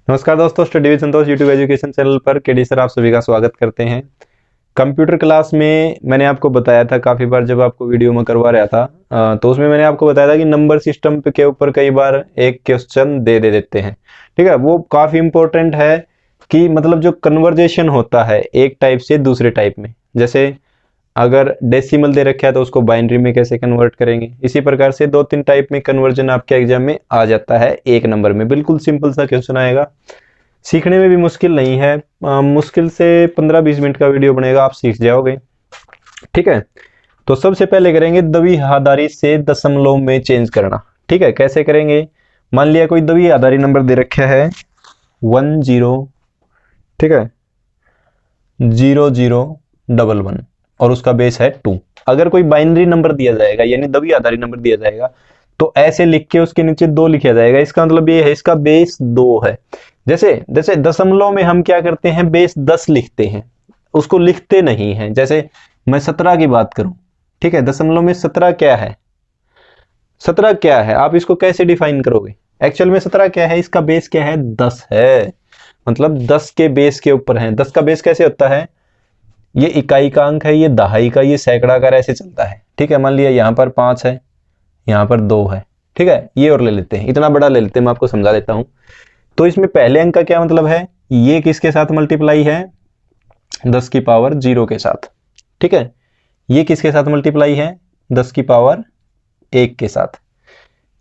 नमस्कार दोस्तों, study with Santosh YouTube education channel पर केडी सर आप सभी का स्वागत करते हैं। कंप्यूटर क्लास में मैंने आपको बताया था काफ़ी बार, जब आपको वीडियो में करवा रहा था तो उसमें मैंने आपको बताया था कि नंबर सिस्टम के ऊपर कई बार एक क्वेश्चन दे देते हैं। ठीक है, वो काफ़ी इंपॉर्टेंट है कि मतलब जो कन्वर्जेशन होता है एक टाइप से दूसरे टाइप में, जैसे अगर डेसिमल दे रखा है तो उसको बाइनरी में कैसे कन्वर्ट करेंगे, इसी प्रकार से दो तीन टाइप में कन्वर्जन आपके एग्जाम में आ जाता है एक नंबर में। बिल्कुल सिंपल सा क्वेश्चन आएगा, सीखने में भी मुश्किल नहीं है। मुश्किल से 15-20 मिनट का वीडियो बनेगा, आप सीख जाओगे। ठीक है, तो सबसे पहले करेंगे द्विआधारी से दशमलव में चेंज करना। ठीक है, कैसे करेंगे? मान लिया कोई द्विआधारी नंबर दे रखा है 10, ठीक है, 0011 और उसका बेस है 2। अगर कोई बाइनरी नंबर दिया जाएगा यानी द्विआधारी नंबर दिया जाएगा तो ऐसे लिख के उसके नीचे 2 लिखा जाएगा। इसका मतलब ये है इसका बेस 2 है। जैसे जैसे दशमलव में हम क्या करते हैं, बेस 10 लिखते हैं, उसको लिखते नहीं है। जैसे मैं 17 की बात करूं, ठीक है, दशमलव में 17 क्या है, 17 क्या है, आप इसको कैसे डिफाइन करोगे? एक्चुअल में 17 क्या है, इसका बेस क्या है, 10 है। मतलब 10 के बेस के ऊपर है। 10 का बेस कैसे होता है, ये इकाई का अंक है, ये दहाई का, ये सैकड़ा का, ऐसे चलता है। ठीक है, मान लिया यहाँ पर 5 है, यहाँ पर 2 है। ठीक है, ये और ले लेते हैं, इतना बड़ा ले लेते हैं, मैं आपको समझा देता हूँ। तो इसमें पहले अंक का क्या मतलब है, ये किसके साथ मल्टीप्लाई है, 10 की पावर 0 के साथ। ठीक है, ये किसके साथ मल्टीप्लाई है, 10 की पावर 1 के साथ।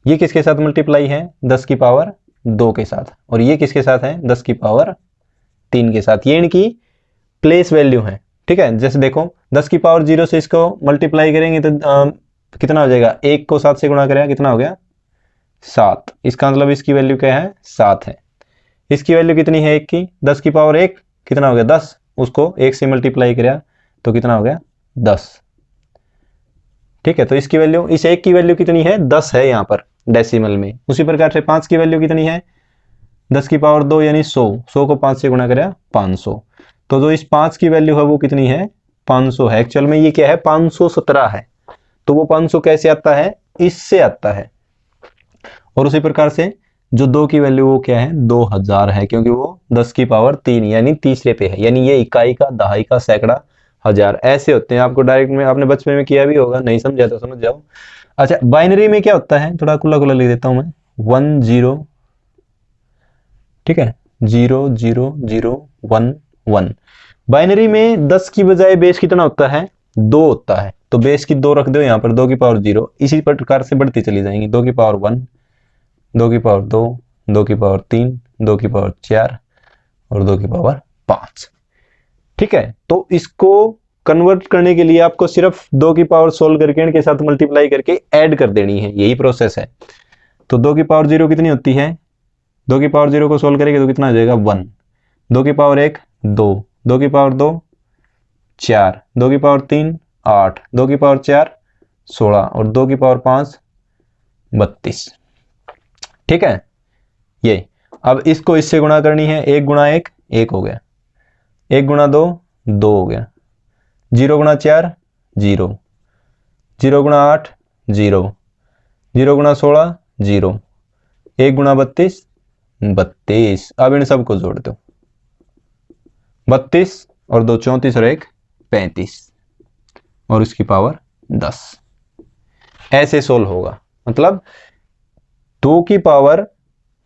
ये किसके साथ मल्टीप्लाई है, 10 की पावर 2 के साथ। और ये किसके साथ है, 10 की पावर 3 के साथ। ये इनकी प्लेस वैल्यू है। ठीक है, जैसे देखो 10 की पावर 0 से इसको मल्टीप्लाई करेंगे तो कितना हो जाएगा, 1 को 7 से गुणा करेगा, कितना हो गया, 7। इसका मतलब इसकी वैल्यू क्या है, 7 है। इसकी वैल्यू कितनी है, 1 की, 10 की पावर 1 कितना हो गया, 10। उसको 1 से मल्टीप्लाई करेगा तो कितना हो गया, 10। ठीक है, तो इसकी वैल्यू, इस 1 की वैल्यू कितनी है, 10 है यहाँ पर डेसिमल में। उसी प्रकार से 5 की वैल्यू कितनी है, 10 की पावर 2 यानी 100। 100 को 5 से गुणा करेगा 500। तो जो इस 5 की वैल्यू है वो कितनी है, 500 है। एक्चुअल में ये क्या है, 517 है। तो वो 500 कैसे आता है, इससे आता है। और उसी प्रकार से जो 2 की वैल्यू वो क्या है, 2000 है, क्योंकि वो 10 की पावर 3 यानी तीसरे पे है। यानी ये इकाई का, दहाई का, सैकड़ा, हजार ऐसे होते हैं। आपको डायरेक्ट में आपने बचपन में किया भी होगा, नहीं समझा तो समझ जाओ। अच्छा, बाइनरी में क्या होता है, थोड़ा खुला खुला लिख देता हूं मैं, 10, ठीक है, 0001 बाइनरी में 10 की बजाय बेस कितना होता है, 2 होता है। तो बेस की 2 रख दो यहाँ पर, 2 की पावर 0। इसी प्रकार से बढ़ती चली जाएंगी, 2 की पावर 1, 2 की पावर 2, 2 की पावर 3, 2 की पावर 4 और 2 की पावर 5। ठीक है, तो इसको कन्वर्ट करने के लिए आपको सिर्फ 2 की पावर सोल्व करके इनके साथ मल्टीप्लाई करके ऐड कर देनी है, यही प्रोसेस है। तो 2 की पावर 0 कितनी होती है, 2 की पावर 0 को सोल्व करेंगे तो कितना आ जाएगा, 1। 2 की पावर 1 2, 2 की पावर 2 4, 2 की पावर 3 8, 2 की पावर 4 16 और 2 की पावर 5 32। ठीक है, ये अब इसको इससे गुणा करनी है, 1 गुणा 1 1 हो गया, 1 गुणा 2 2 हो गया, 0 गुणा 4 0, 0 गुणा 8 0, 0 गुणा 16 0, 1 गुणा 32 32। अब इन सबको जोड़ दो, 32 और 2 34 और 1 35 और इसकी पावर 10। ऐसे सोल्व होगा। मतलब 2 की पावर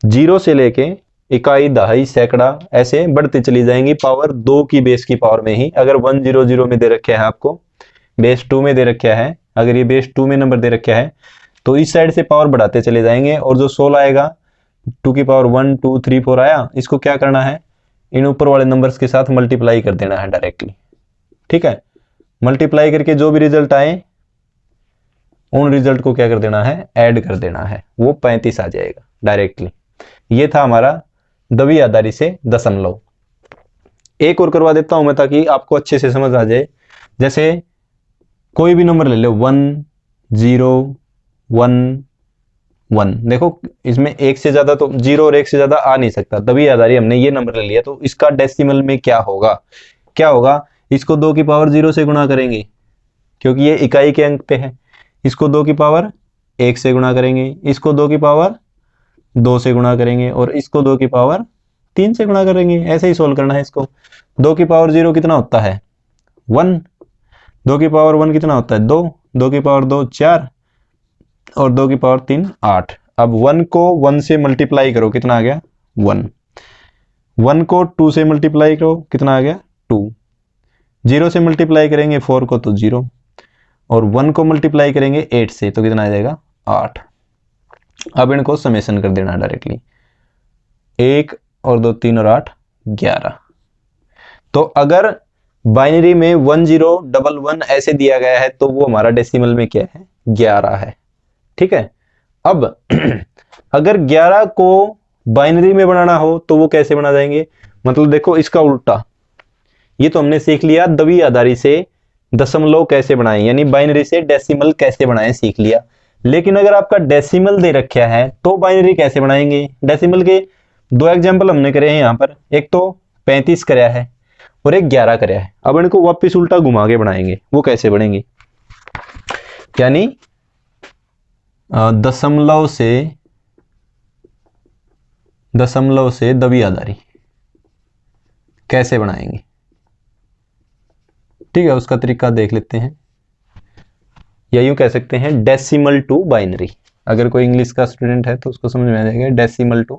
0 से लेके इकाई, दहाई, सैकड़ा ऐसे बढ़ती चली जाएंगी पावर 2 की बेस की पावर में ही। अगर 100 में दे रखा है आपको, बेस 2 में दे रखा है, अगर ये बेस 2 में नंबर दे रखा है तो इस साइड से पावर बढ़ाते चले जाएंगे। और जो 16 आएगा, 2 की पावर 1 2 3 4 आया, इसको क्या करना है, इन ऊपर वाले नंबर्स के साथ मल्टीप्लाई कर देना है डायरेक्टली। ठीक है, मल्टीप्लाई करके जो भी रिजल्ट आए उन रिजल्ट को क्या कर देना है, ऐड कर देना है, वो 35 आ जाएगा डायरेक्टली। ये था हमारा द्विआधारी से दशमलव। एक और करवा देता हूं मैं ताकि आपको अच्छे से समझ आ जाए। जैसे कोई भी नंबर ले लो, 1 0 1 1। देखो इसमें एक से ज्यादा तो 0 और 1 से ज्यादा आ नहीं सकता, द्विआधारी हमने ये नंबर ले लिया। तो इसका डेसिमल में क्या होगा, क्या होगा, इसको 2 की पावर 0 से गुणा करेंगे क्योंकि ये इकाई के अंक पे है। इसको 2 की पावर 1 से गुणा करेंगे, इसको 2 की पावर 2 से गुणा करेंगे और इसको 2 की पावर 3 से गुणा करेंगे, ऐसे ही सोल्व करना है इसको। 2 की पावर 0 कितना होता है 1, 2 की पावर 1 कितना होता है 2, 2 की पावर 2 4 और 2 की पावर 3 8। अब 1 को 1 से मल्टीप्लाई करो कितना आ गया 1, 1 को 2 से मल्टीप्लाई करो कितना आ गया 2, 0 से मल्टीप्लाई करेंगे 4 को तो 0 और 1 को मल्टीप्लाई करेंगे 8 से तो कितना आ जाएगा 8। अब इनको समेशन कर देना डायरेक्टली, 1 और 2 3 और 8 11। तो अगर बाइनरी में 1011 ऐसे दिया गया है तो वो हमारा डेसिमल में क्या है 11 है। ठीक है। अब अगर 11 को बाइनरी में बनाना हो तो वो कैसे बना जाएंगे, मतलब देखो इसका उल्टा, ये तो हमने सीख लिया द्वितीय आधारी से दशमलव कैसे बनाएं, यानी बाइनरी से डेसिमल कैसे बनाएं सीख लिया। लेकिन अगर आपका डेसिमल दे रखा है तो बाइनरी कैसे बनाएंगे। डेसिमल के 2 एग्जाम्पल हमने करे हैं यहाँ पर, एक तो 35 कराया है और एक 11 कराया है। अब इनको वापस उल्टा घुमा के बनाएंगे, वो कैसे बनेंगे, यानी दशमलव से द्वितीय आधारी कैसे बनाएंगे। ठीक है, उसका तरीका देख लेते हैं, या यूं कह सकते हैं डेसिमल टू बाइनरी। अगर कोई इंग्लिश का स्टूडेंट है तो उसको समझ में आ जाएगा डेसिमल टू।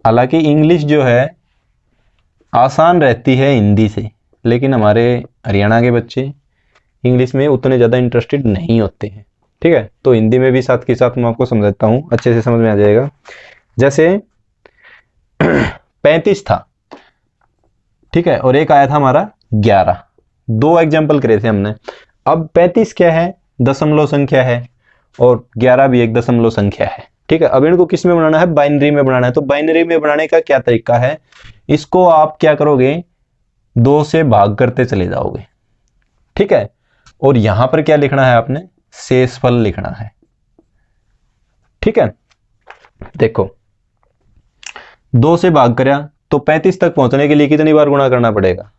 हालांकि इंग्लिश जो है आसान रहती है हिंदी से, लेकिन हमारे हरियाणा के बच्चे इंग्लिश में उतने ज़्यादा इंटरेस्टेड नहीं होते हैं। ठीक है, तो हिंदी में भी साथ के साथ मैं आपको समझाता हूँ, अच्छे से समझ में आ जाएगा। जैसे 35 था, ठीक है, और एक आया था हमारा 11, 2 एग्जाम्पल करे थे हमने। अब 35 क्या है दशमलव संख्या है और 11 भी एक दशमलव संख्या है। ठीक है, अब इनको किस में बनाना है, बाइनरी में बनाना है। तो बाइनरी में बनाने का क्या तरीका है, इसको आप क्या करोगे 2 से भाग करते चले जाओगे। ठीक है, और यहां पर क्या लिखना है आपने, शेषफल लिखना है। ठीक है, देखो 2 से भाग करया तो 35 तक पहुंचने के लिए कितनी बार गुणा करना पड़ेगा,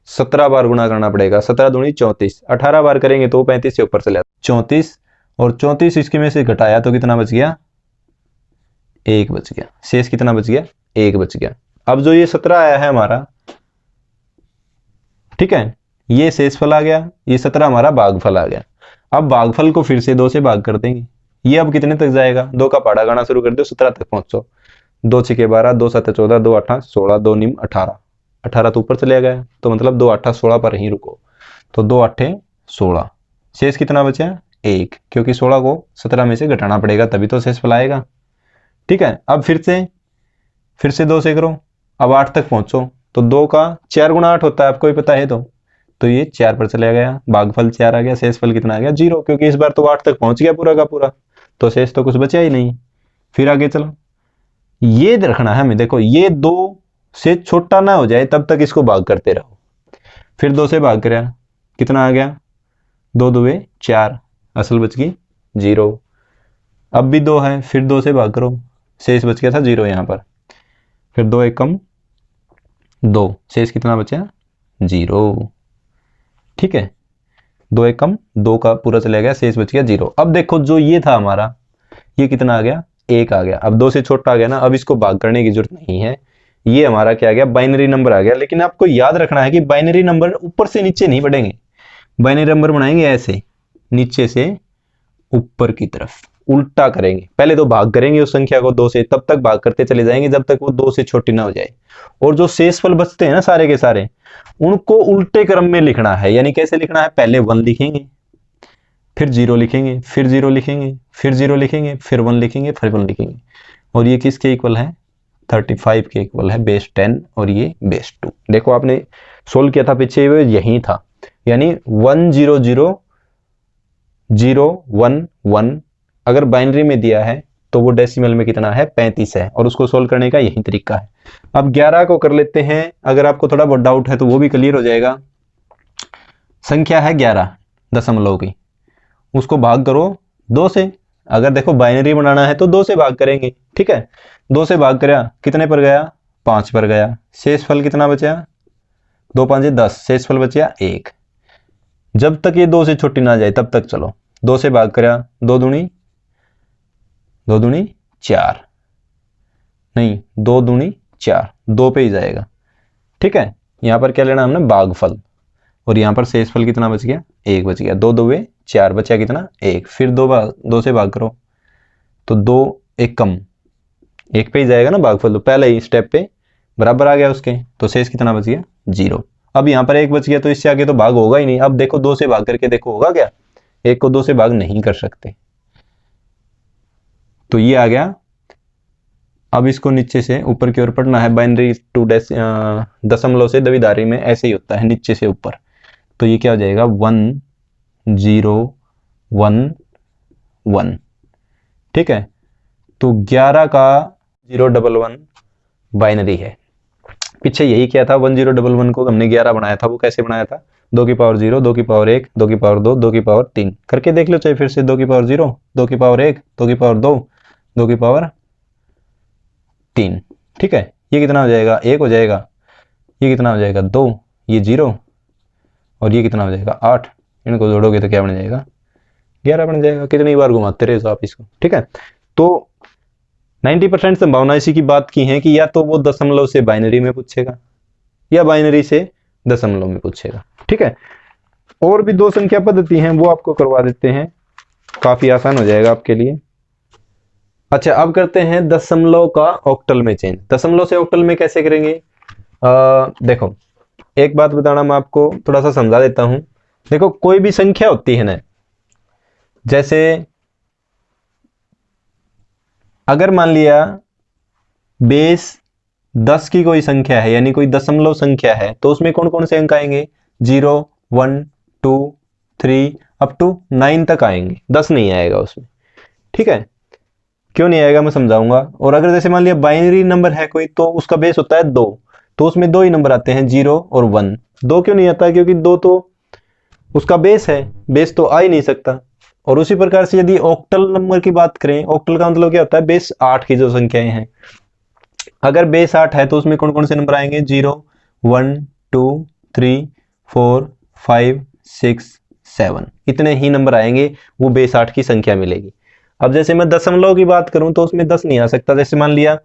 17 बार गुणा करना पड़ेगा। 17 दूनी 34, 18 बार करेंगे तो 35 से ऊपर चले 34, और 34 इसके में से घटाया तो कितना बच गया 1 बच गया। शेष कितना बच गया 1 बच गया। अब जो ये 17 आया है हमारा, ठीक है, ये शेषफल आ गया, ये 17 हमारा भागफल आ गया। अब भागफल को फिर से 2 से भाग कर देंगे, ये अब कितने तक जाएगा, 2 का पहाड़ा गाना शुरू कर दो 17 तक पहुंचो। 2 6 12, 2 7 14, 2 8 16, 2 9 18, 18 तो ऊपर चले गया, तो मतलब 2 8 16 पर ही रुको। तो 2 8 16, शेष कितना बचा 1, क्योंकि 16 को 17 में से घटाना पड़ेगा तभी तो शेषफल आएगा। ठीक है, अब फिर से 2 से करो, अब 8 तक पहुंचो। तो 2 का 4 गुणा 8 होता है, आपको भी पता है। तो ये 4 पर चला गया, भागफल 4 आ गया, शेषफल कितना आ गया 0, क्योंकि इस बार तो 8 तक पहुंच गया पूरा का पूरा, तो शेष तो कुछ बचा ही नहीं। फिर आगे चलो, ये रखना है हमें, देखो ये 2 से छोटा ना हो जाए तब तक इसको भाग करते रहो। फिर 2 से भाग कराया कितना आ गया 2 2 4, असल बच गई 0। अब भी 2 है, फिर 2 से भाग करो, शेष बच गया था 0 यहाँ पर। फिर 2 1 कम 2, शेष कितना बचा 0। ठीक है, 2 1 कम 2 का पूरा चला गया, शेष बच गया 0। अब देखो जो ये था हमारा, ये कितना आ गया 1 आ गया। अब 2 से छोटा आ गया ना, अब इसको भाग करने की जरूरत नहीं है, ये हमारा क्या आ गया बाइनरी नंबर आ गया। लेकिन आपको याद रखना है कि बाइनरी नंबर ऊपर से नीचे नहीं बढ़ेंगे, बाइनरी नंबर बनाएंगे ऐसे नीचे से ऊपर की तरफ उल्टा करेंगे। पहले तो भाग करेंगे उस संख्या को 2 से, तब तक भाग करते चले जाएंगे जब तक वो 2 से छोटी ना हो जाए। और जो शेषफल बचते हैं ना सारे के सारे, उनको उल्टे क्रम में लिखना है। यानी कैसे लिखना है, पहले 1 लिखेंगे, फिर 0 लिखेंगे, फिर 0 लिखेंगे, फिर 0 लिखेंगे, फिर 1 लिखेंगे, फिर 1 लिखेंगे। और ये किसके इक्वल है 35 के इक्वल है, बेस 10 और ये बेस 2। देखो आपने सोल्व किया था पीछे, यही था, यानी 1 0 0 0 1 1 अगर बाइनरी में दिया है तो वो डेसिमल में कितना है 35 है, और उसको सोल्व करने का यही तरीका है। अब 11 को कर लेते हैं, अगर आपको थोड़ा बहुत डाउट है तो वो भी क्लियर हो जाएगा। संख्या है 11 दशमलव की, उसको भाग करो 2 से। अगर देखो बाइनरी बनाना है तो 2 से भाग करेंगे। ठीक है, 2 से भाग कराया कितने पर गया 5 पर गया, शेषफल कितना बचा 2 5 10, शेषफल बचा 1। जब तक ये 2 से छोटी ना जाए तब तक चलो। 2 से भाग कराया 2 दूनी 4, नहीं, 2 दूनी 4, 2 पे ही जाएगा। ठीक है, यहाँ पर क्या लेना हमने, भागफल, और यहाँ पर शेषफल कितना बच गया, 1 बच गया। 2 2 4, बचा कितना, 1। फिर 2 से भाग करो तो 2 1 कम, 1 पे ही जाएगा ना भागफल, तो पहले ही स्टेप पे बराबर आ गया उसके, तो शेष कितना बच गया, 0। अब यहाँ पर 1 बच गया तो इससे आगे तो भाग होगा ही नहीं। अब देखो 2 से भाग करके देखो होगा क्या, 1 को 2 से भाग नहीं कर सकते, तो ये आ गया। अब इसको नीचे से ऊपर की ओर पढ़ना है, बाइनरी टू दशमलव से द्विधारी में ऐसे ही होता है, नीचे से ऊपर। तो ये क्या हो जाएगा, 1 0 1 1। ठीक है, तो 11 का 011 बाइनरी है। पीछे यही क्या था, 1011 को हमने 11 बनाया था, वो कैसे बनाया था, 2 की पावर 0, 2 की पावर 1, 2 की पावर 2, 2 की पावर 3 करके देख लो चाहे फिर से। 2 की पावर 0, 2 की पावर 1, 2 की पावर 2, 2 की पावर 3। ठीक है, ये कितना हो जाएगा, 1 हो जाएगा, ये कितना हो जाएगा 2, ये 0, और ये कितना हो जाएगा 8। इनको जोड़ोगे तो क्या बन जाएगा, 11 बन जाएगा। कितनी बार घुमाते रहे आप इसको। ठीक है, तो 90% संभावना इसी की बात की है कि या तो वो दशमलव से बाइनरी में पूछेगा या बाइनरी से दशमलव में पूछेगा। ठीक है, और भी 2 संख्या पद्धति हैं, वो आपको करवा देते हैं, काफी आसान हो जाएगा आपके लिए। अच्छा, अब करते हैं दशमलव का ऑक्टल में चेंज। दशमलव से ऑक्टल में कैसे करेंगे, देखो एक बात बताना, मैं आपको थोड़ा सा समझा देता हूं। देखो कोई भी संख्या होती है ना, जैसे अगर मान लिया बेस 10 की कोई संख्या है, यानी कोई दशमलव संख्या है, तो उसमें कौन कौन से अंक आएंगे, 0 1 2 3 अप टू 9 तक आएंगे, 10 नहीं आएगा उसमें। ठीक है, क्यों नहीं आएगा मैं समझाऊंगा। और अगर जैसे मान लिया बाइनरी नंबर है कोई, तो उसका बेस होता है 2, तो उसमें 2 ही नंबर आते हैं, 0 और 1। 2 क्यों नहीं आता, क्योंकि 2 तो उसका बेस है, बेस तो आ ही नहीं सकता। और उसी प्रकार से यदि ऑक्टल नंबर की बात करें, ऑक्टल का मतलब क्या होता है, बेस 8 की जो संख्याएं हैं, अगर बेस 8 है तो उसमें कौन कौन से नंबर आएंगे, 0 1 2 3 4 5 6 7, इतने ही नंबर आएंगे, वो बेस 8 की संख्या मिलेगी। अब जैसे मैं दशमलव की बात करूं तो उसमें 10 नहीं आ सकता। जैसे मान लिया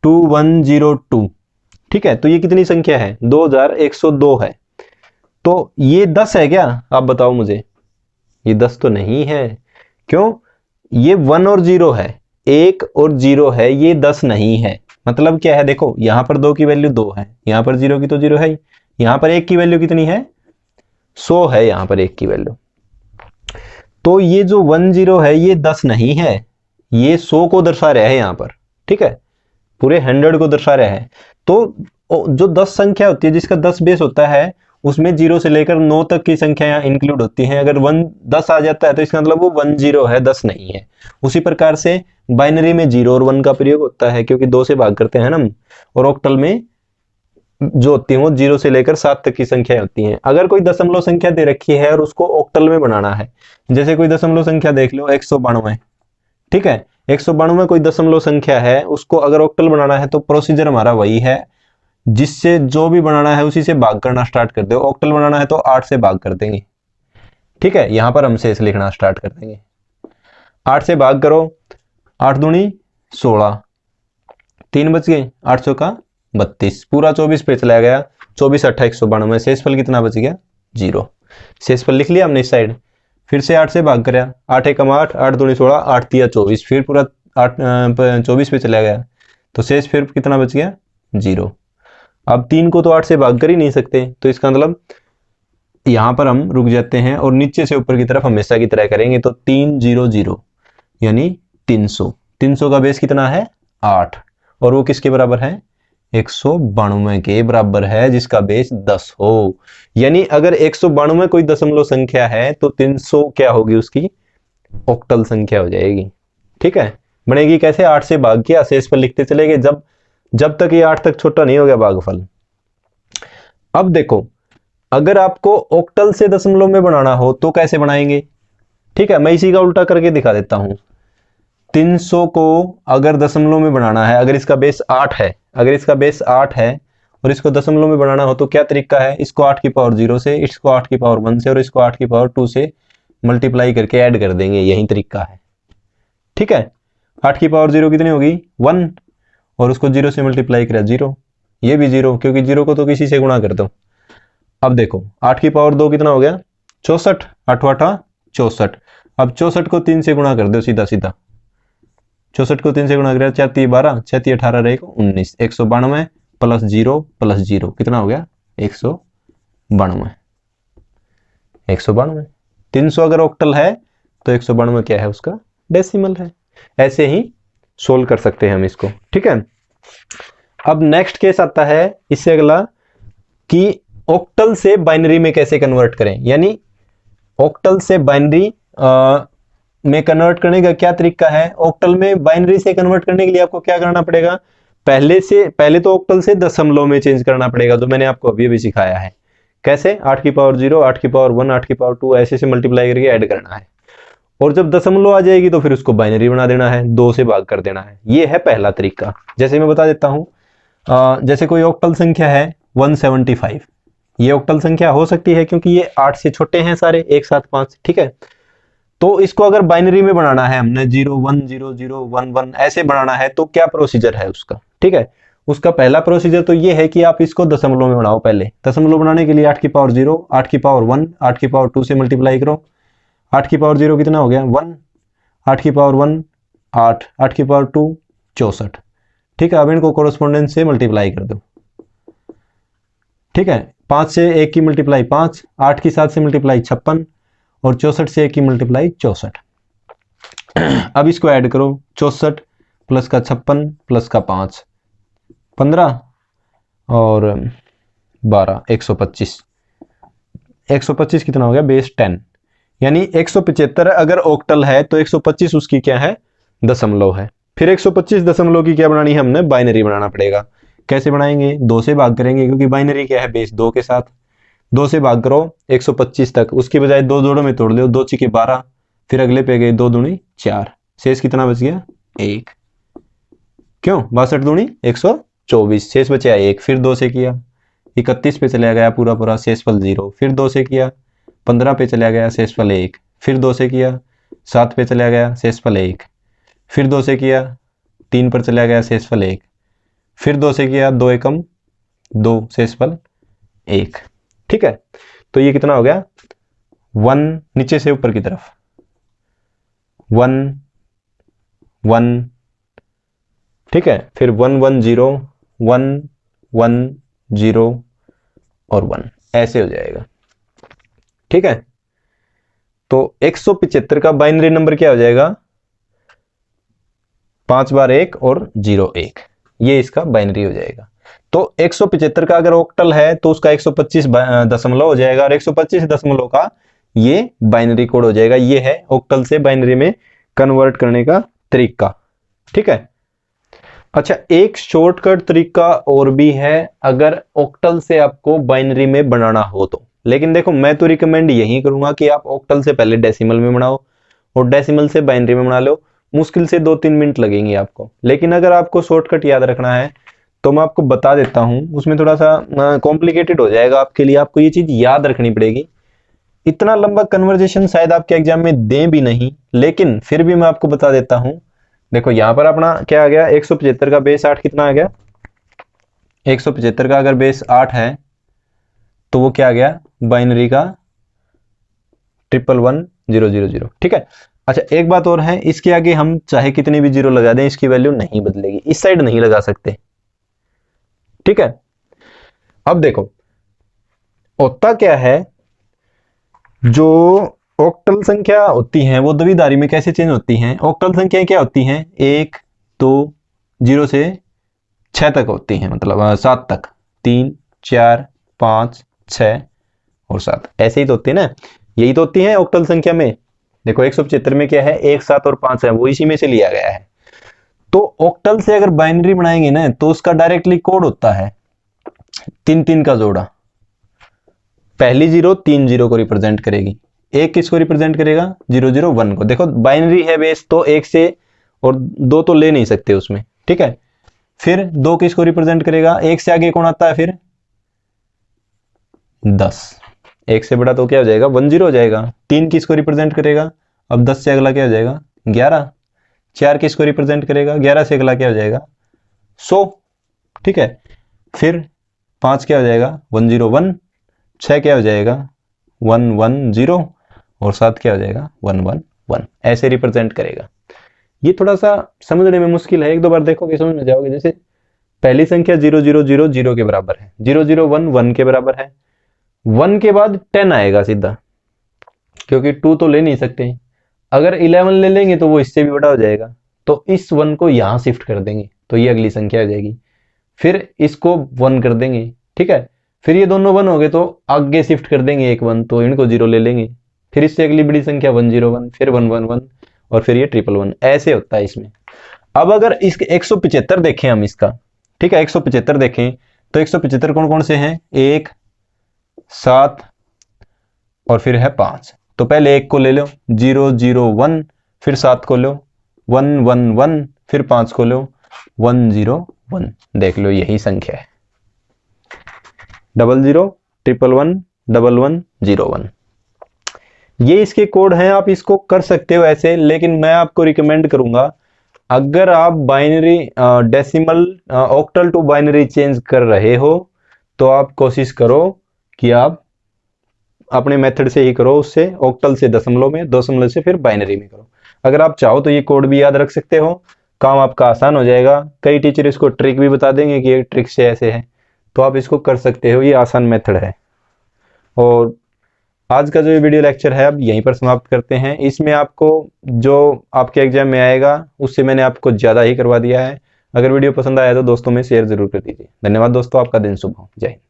2102, ठीक है, तो ये कितनी संख्या है, 2102 है, तो ये 10 है क्या, आप बताओ मुझे। ये 10 तो नहीं है, क्यों, ये 1 और 0 है, 1 और 0 है, ये 10 नहीं है। मतलब क्या है, देखो यहां पर 2 की वैल्यू 2 है, यहां पर 0 की तो 0 है ही, यहां पर 1 की वैल्यू कितनी है, 100 है, यहां पर 1 की वैल्यू। तो ये जो 10 है ये 10 नहीं है, ये 100 को दर्शा रहा है यहां पर। ठीक है, पूरे 100 को दर्शा रहा है। तो जो 10 संख्या होती है जिसका 10 बेस होता है, उसमें 0 से लेकर 9 तक की संख्या इंक्लूड होती हैं। अगर 10 आ जाता है तो इसका मतलब वो 10 है, 10 नहीं है। उसी प्रकार से बाइनरी में 0 और 1 का प्रयोग होता है, क्योंकि 2 से भाग करते हैं ना हम, और ऑक्टल में जो होती है वो 0 से लेकर 7 तक की संख्याएं होती हैं। अगर कोई दशमलव संख्या दे रखी है और उसको ऑक्टल में बनाना है, जैसे कोई दशमलव संख्या देख लो 192, ठीक है, 192 कोई दशमलव संख्या है, उसको अगर ऑक्टल बनाना है तो प्रोसीजर हमारा वही है, जिससे जो भी बनाना है उसी से भाग करना स्टार्ट कर दो। ऑक्टल बनाना है तो 8 से भाग कर देंगे। ठीक है, यहां पर हम शेष लिखना स्टार्ट कर देंगे, 8 से भाग करो, 8 दूनी 16, 3 बच गए, 8 चौका 32, पूरा 24 पे चला गया, 24 8 192, शेषफल कितना बच गया, 0। शेषफल लिख लिया हमने इस साइड। फिर से 8 से भाग कर, 8 एकम 8, 8 दूनी 16, 8 तिया 24, फिर पूरा 24 पे चला गया, तो शेष फिर कितना बच गया, 0। अब 3 को तो 8 से भाग कर ही नहीं सकते, तो इसका मतलब यहां पर हम रुक जाते हैं और नीचे से ऊपर की तरफ हमेशा की तरह करेंगे। तो 3 0 0 यानी 300, 300 का बेस कितना है, 8, और वो किसके बराबर है, 192 के बराबर है, जिसका बेस 10 हो। यानी अगर 192 कोई दशमलव संख्या है तो 300 क्या होगी, उसकी ऑक्टल संख्या हो जाएगी। ठीक है, बनेगी कैसे, 8 से भाग किया, शेष पर लिखते चले गए, जब तक ये 8 तक छोटा नहीं हो गया भागफल। अब देखो, अगर आपको ऑक्टल से दशमलव में बनाना हो तो कैसे बनाएंगे। ठीक है, मैं इसी का उल्टा करके दिखा देता हूं। 300 को अगर दशमलव में बनाना है, अगर इसका बेस 8 है, अगर इसका बेस 8 है और इसको दशमलव में बनाना हो तो क्या तरीका है, इसको 8 की पावर 0 से, इसको 8 की पावर 1 से और इसको 8 की पावर 2 से मल्टीप्लाई करके ऐड कर देंगे, यही तरीका है। ठीक है, 8 की पावर 0 कितनी होगी, 1, और उसको 0 से मल्टीप्लाई किया 0, ये भी 0 क्योंकि 0 को तो किसी से गुणा कर दो। अब देखो 8 की पावर 2 कितना हो गया 64, 8 8 64। अब 64 को 3 से गुणा कर दो सीधा सीधा, 64 को 3 से गुणा करें 4 3 12, 6 3 18 रहेगा 19, 192 प्लस 0 प्लस 0 कितना हो गया 192, 192। 300 अगर ऑक्टल है तो 192 क्या है उसका डेसिमल है। ऐसे ही सोल्व कर सकते हैं हम इसको, ठीक है। अब नेक्स्ट केस आता है इससे अगला कि ऑक्टल से बाइनरी में कैसे कन्वर्ट करें, यानी ऑक्टल से बाइनरी में कन्वर्ट करने का क्या तरीका है। ऑक्टल में बाइनरी से कन्वर्ट करने के लिए आपको क्या करना पड़ेगा, पहले तो ऑक्टल से दशमलव में चेंज करना पड़ेगा, जो मैंने आपको अभी अभी सिखाया है। कैसे 8 की पावर 0, 8 की पावर 1, 8 की पावर 2 ऐसे से मल्टीप्लाई करके ऐड करना है, और जब दशमलव आ जाएगी तो फिर उसको बाइनरी बना देना है, 2 से भाग कर देना है। ये है पहला तरीका। जैसे मैं बता देता हूं, जैसे कोई ऑक्टल संख्या है 175, ये ऑक्टल संख्या हो सकती है क्योंकि ये 8 से छोटे हैं सारे, 1 7 5, ठीक है। तो इसको अगर बाइनरी में बनाना है हमने 0 1 0 0 1 1 ऐसे बनाना है तो क्या प्रोसीजर है उसका, ठीक है। उसका पहला प्रोसीजर तो ये है कि आप इसको दशमलव में बनाओ। पहले दशमलव बनाने के लिए 8 की पावर 0, 8 की पावर 1, 8 की पावर 2 से मल्टीप्लाई करो। 8 की पावर 0 कितना हो गया 1, 8 की पावर 1 8, 8 की पावर 2 64, ठीक है। अब इनको कोरोस्पोंडेंस से मल्टीप्लाई कर दो, ठीक है। 5 से 1 की मल्टीप्लाई 5, 8 की 7 से मल्टीप्लाई 56, और 64 से 1 की मल्टीप्लाई 64। अब इसको ऐड करो, 64 प्लस का 56 प्लस का 5 15 और 12 125, 125 कितना हो गया बेस 10, यानी 175 अगर ऑक्टल है तो 125 उसकी क्या है दशमलव है। फिर 125 दशमलव की क्या बनानी है हमने बाइनरी बनाना पड़ेगा। कैसे बनाएंगे 2 से भाग करेंगे क्योंकि बाइनरी क्या है बेस 2 के साथ। 2 से भाग करो 125 तक, उसकी बजाय 2 जोड़ों में तोड़ लो, 2 चिके 12, फिर अगले पे गए 2 दूनी 4, शेष कितना बच गया 1, क्यों 62 दूनी 124, शेष बचा 1। फिर 2 से किया 31 पे चला गया पूरा पूरा शेषफल 0, फिर 2 से किया 15 पे चला गया शेषफल 1, फिर 2 से किया 7 पे चला गया शेषफल 1, फिर 2 से किया 3 पर चला गया शेषफल 1, फिर 2 से किया 2 एकम 2 शेषफल 1, ठीक है। तो ये कितना हो गया 1 नीचे से ऊपर की तरफ 1 1, ठीक है। फिर 1 1 0 1 1 0 और 1 ऐसे हो जाएगा, ठीक है। तो 175 का बाइनरी नंबर क्या हो जाएगा 5 बार 1 और 0 1, ये इसका बाइनरी हो जाएगा। तो 175 का अगर ऑक्टल है तो उसका 125 दशमलव हो जाएगा, और 125 दशमलव का ये बाइनरी कोड हो जाएगा। ये है ऑक्टल से बाइनरी में कन्वर्ट करने का तरीका, ठीक है। अच्छा, एक शॉर्टकट तरीका और भी है अगर ऑक्टल से आपको बाइनरी में बनाना हो तो, लेकिन देखो मैं तो रिकमेंड यही करूंगा कि आप ऑक्टल से पहले डेसिमल में बनाओ और डेसिमल से बाइनरी में बना लो। मुश्किल से 2-3 मिनट लगेंगे आपको, लेकिन अगर आपको शॉर्टकट याद रखना है तो मैं आपको बता देता हूं। उसमें थोड़ा सा कॉम्प्लिकेटेड हो जाएगा आपके लिए, आपको ये चीज याद रखनी पड़ेगी। इतना लंबा कन्वर्जेशन शायद आपके एग्जाम में दें भी नहीं, लेकिन फिर भी मैं आपको बता देता हूं। देखो यहां पर अपना क्या आ गया 175 का बेस 8 कितना आ गया 175 का अगर बेस 8 है तो वो क्या आ गया बाइनरी का 111000, ठीक है। अच्छा, एक बात और है, इसके आगे हम चाहे कितनी भी जीरो लगा दें इसकी वैल्यू नहीं बदलेगी, इस साइड नहीं लगा सकते, ठीक है। अब देखो होता क्या है, जो ऑक्टल संख्या होती हैं वो द्विधारी में कैसे चेंज होती हैं। ऑक्टल संख्याएं क्या होती हैं 1 2 0 से 6 तक होती हैं, मतलब 7 तक, 3 4 5 6 और 7 ऐसे ही तो होती है ना, यही तो होती है ऑक्टल संख्या में। देखो 175 में क्या है 1 7 और 5 है, वो इसी में से लिया गया है। तो ऑक्टल से अगर बाइनरी बनाएंगे ना तो उसका डायरेक्टली कोड होता है 3 3 का जोड़ा। पहली जीरो 3 0 को रिप्रेजेंट करेगी, एक किसको रिप्रेजेंट करेगा 0 0 1 को। देखो बाइनरी है बेस तो 1 से और 2 तो ले नहीं सकते उसमें, ठीक है। फिर 2 किसको रिप्रेजेंट करेगा, 1 से आगे कौन आता है फिर 10, 1 से बड़ा तो क्या हो जाएगा 1 0 हो जाएगा। 3 किसको रिप्रेजेंट करेगा, अब 10 से अगला क्या हो जाएगा 11। 4 किसको रिप्रेजेंट करेगा, 11 से अगला क्या हो जाएगा 100, ठीक है। फिर 5 क्या हो जाएगा 101, 6 क्या हो जाएगा 110 और 7 क्या हो जाएगा 111, ऐसे रिप्रेजेंट करेगा। ये थोड़ा सा समझने में मुश्किल है, एक दो बार देखोगे समझ में जाओगे। जैसे पहली संख्या 0000 के बराबर है, 001 1 के बराबर है, 1 के बाद 10 आएगा सीधा, क्योंकि 2 तो ले नहीं सकते। अगर 11 ले लेंगे तो वो इससे भी बड़ा हो जाएगा, तो इस 1 को यहां शिफ्ट कर देंगे तो ये अगली संख्या आ जाएगी। फिर इसको 1 कर देंगे, ठीक है। फिर ये दोनों 1 हो गए तो आगे शिफ्ट कर देंगे एक 1, तो इनको 0 ले लेंगे। फिर इससे अगली बड़ी संख्या 101, फिर 111 और फिर ये 111, ऐसे होता है इसमें। अब अगर इसके 175 देखें हम इसका, ठीक है, 175 देखें तो 175 कौन कौन से हैं, 1 7 और फिर है 5। तो पहले 1 को ले लो 001, फिर 7 को लो 111, फिर 5 को लो 101, देख लो यही संख्या है 00 111 1101। ये इसके कोड हैं, आप इसको कर सकते हो ऐसे, लेकिन मैं आपको रिकमेंड करूंगा अगर आप binary decimal octal to binary change कर रहे हो तो आप कोशिश करो कि आप अपने मेथड से ही करो, उससे ऑक्टल से दशमलव में, दशमलव से फिर बाइनरी में करो। अगर आप चाहो तो ये कोड भी याद रख सकते हो, काम आपका आसान हो जाएगा। कई टीचर इसको ट्रिक भी बता देंगे कि ये ट्रिक से ऐसे है, तो आप इसको कर सकते हो, ये आसान मेथड है। और आज का जो ये वीडियो लेक्चर है अब यहीं पर समाप्त करते हैं। इसमें आपको जो आपके एग्जाम में आएगा उससे मैंने आपको ज़्यादा ही करवा दिया है। अगर वीडियो पसंद आया तो दोस्तों में शेयर जरूर कर दीजिए। धन्यवाद दोस्तों, आपका दिन शुभ हो। जय हिंद।